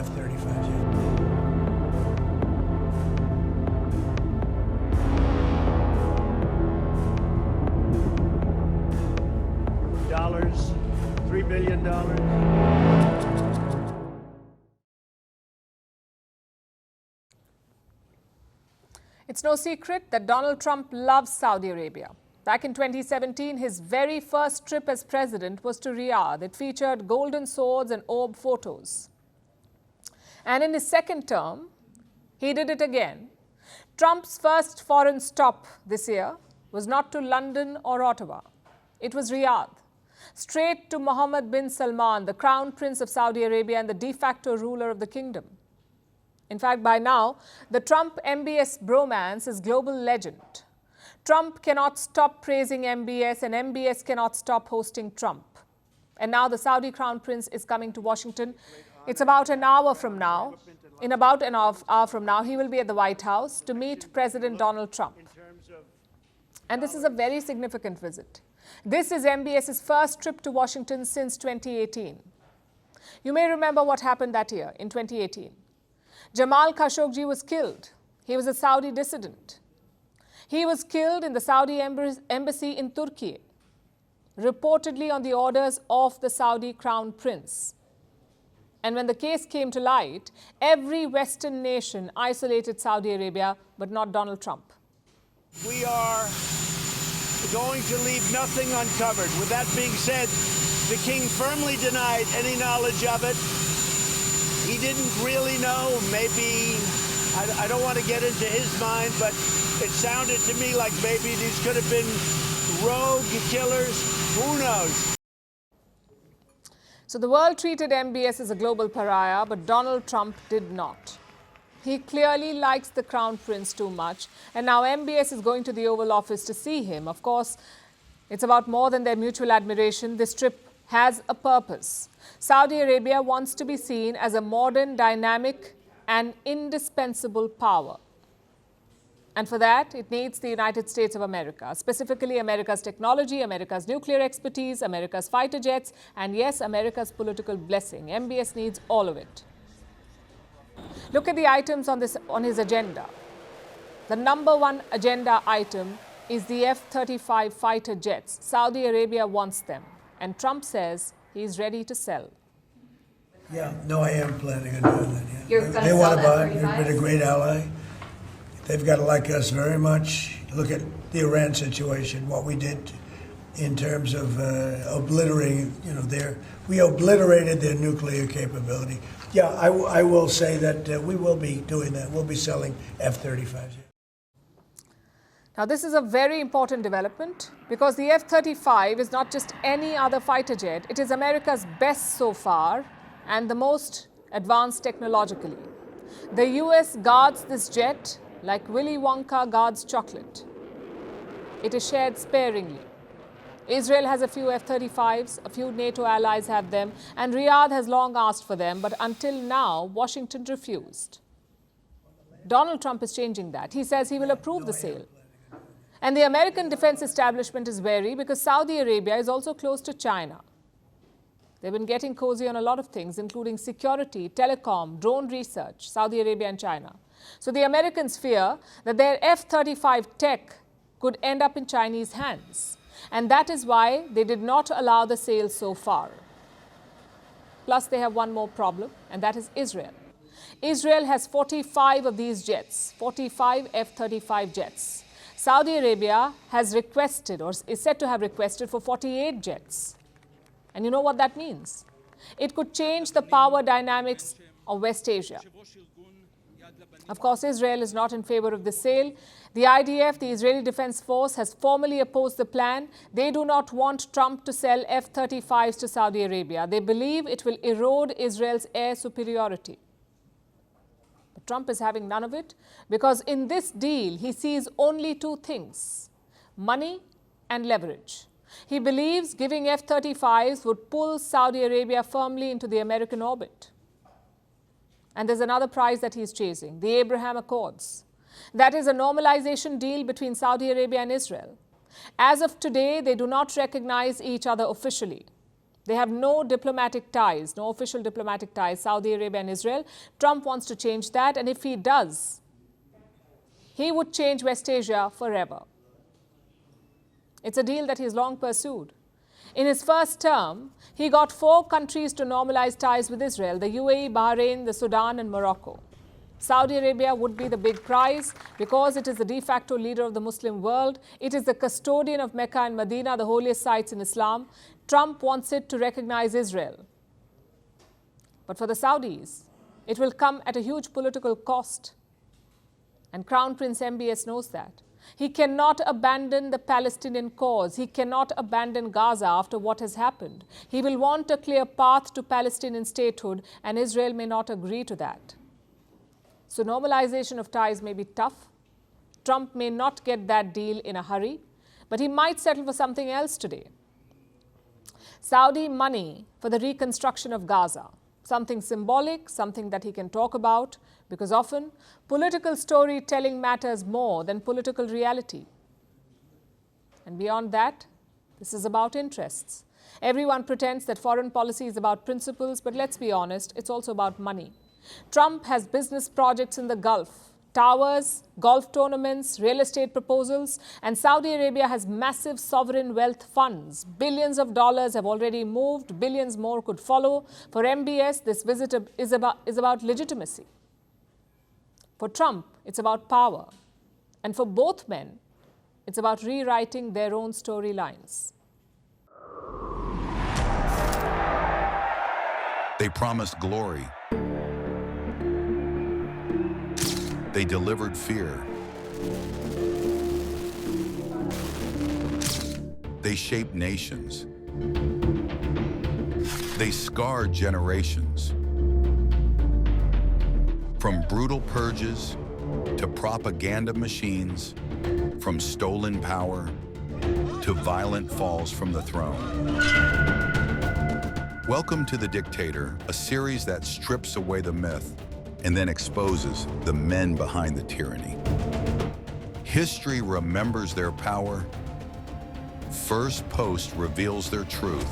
F-35s yet. $3 billion. It's no secret that Donald Trump loves Saudi Arabia. Back in 2017, his very first trip as president was to Riyadh. It featured golden swords and orb photos. And in his second term, he did it again. Trump's first foreign stop this year was not to London or Ottawa. It was Riyadh. Straight to Mohammed bin Salman, the crown prince of Saudi Arabia and the de facto ruler of the kingdom. In fact, by now, the Trump MBS bromance is global legend. Trump cannot stop praising MBS and MBS cannot stop hosting Trump. And now the Saudi crown prince is coming to Washington. It's about an hour from now. In about an hour from now, he will be at the White House to meet President Donald Trump. And this is a very significant visit. This is MBS's first trip to Washington since 2018. You may remember what happened that year, in 2018. Jamal Khashoggi was killed. He was a Saudi dissident. He was killed in the Saudi embassy in Turkey, reportedly on the orders of the Saudi crown prince. And when the case came to light, every Western nation isolated Saudi Arabia, but not Donald Trump. We are going to leave nothing uncovered. With that being said, the king firmly denied any knowledge of it. He didn't really know. Maybe, I don't want to get into his mind, but it sounded to me like maybe these could have been rogue killers. Who knows? So the world treated MBS as a global pariah, but Donald Trump did not. He clearly likes the crown prince too much, and now MBS is going to the Oval Office to see him. Of course, it's about more than their mutual admiration. This trip has a purpose. Saudi Arabia wants to be seen as a modern, dynamic, and indispensable power. And for that, it needs the United States of America, specifically America's technology, America's nuclear expertise, America's fighter jets, and yes, America's political blessing. MBS needs all of it. Look at the items on his agenda. The number one agenda item is the F-35 fighter jets. Saudi Arabia wants them, and Trump says he's ready to sell. Yeah, no, I am planning on doing that. Yeah. You're They want to buy. F-35s? They've been a great ally. They've got to like us very much. Look at the Iran situation, what we did in terms of obliterating, we obliterated their nuclear capability. Yeah, I will say that we will be doing that. We'll be selling F-35s. Now, this is a very important development because the F-35 is not just any other fighter jet. It is America's best so far and the most advanced technologically. The US guards this jet like Willy Wonka guards chocolate. It is shared sparingly. Israel has a few F-35s, a few NATO allies have them, and Riyadh has long asked for them, but until now, Washington refused. Donald Trump is changing that. He says he will approve the sale. And the American defense establishment is wary because Saudi Arabia is also close to China. They've been getting cozy on a lot of things, including security, telecom, drone research, Saudi Arabia and China. So the Americans fear that their F-35 tech could end up in Chinese hands. And that is why they did not allow the sale so far. Plus, they have one more problem, and that is Israel. Israel has 45 of these jets, 45 F-35 jets. Saudi Arabia has requested, or is said to have requested, for 48 jets. And you know what that means? It could change the power dynamics of West Asia. Of course, Israel is not in favor of the sale. The IDF, the Israeli Defense Force, has formally opposed the plan. They do not want Trump to sell F-35s to Saudi Arabia. They believe it will erode Israel's air superiority. But Trump is having none of it because in this deal, he sees only two things: money and leverage. He believes giving F-35s would pull Saudi Arabia firmly into the American orbit. And there's another prize that he's chasing, the Abraham Accords. That is a normalization deal between Saudi Arabia and Israel. As of today, they do not recognize each other officially. They have no diplomatic ties, no official diplomatic ties, Saudi Arabia and Israel. Trump wants to change that, and if he does, he would change West Asia forever. It's a deal that he's long pursued. In his first term, he got 4 countries to normalize ties with Israel: the UAE, Bahrain, the Sudan, and Morocco. Saudi Arabia would be the big prize because it is the de facto leader of the Muslim world. It is the custodian of Mecca and Medina, the holiest sites in Islam. Trump wants it to recognize Israel. But for the Saudis, it will come at a huge political cost. And Crown Prince MBS knows that. He cannot abandon the Palestinian cause. He cannot abandon Gaza after what has happened. He will want a clear path to Palestinian statehood, and Israel may not agree to that. So normalization of ties may be tough. Trump may not get that deal in a hurry, but he might settle for something else today. Saudi money for the reconstruction of Gaza. Something symbolic, something that he can talk about, because often political storytelling matters more than political reality. And beyond that, this is about interests. Everyone pretends that foreign policy is about principles, but let's be honest, it's also about money. Trump has business projects in the Gulf, towers, golf tournaments, real estate proposals, and Saudi Arabia has massive sovereign wealth funds. Billions of dollars have already moved, billions more could follow. For MBS, this visit is about legitimacy. For Trump, it's about power. And for both men, it's about rewriting their own storylines. They promised glory. They delivered fear. They shaped nations. They scarred generations. From brutal purges to propaganda machines, from stolen power to violent falls from the throne. Welcome to The Dictator, a series that strips away the myth and then exposes the men behind the tyranny. History remembers their power. Firstpost reveals their truth.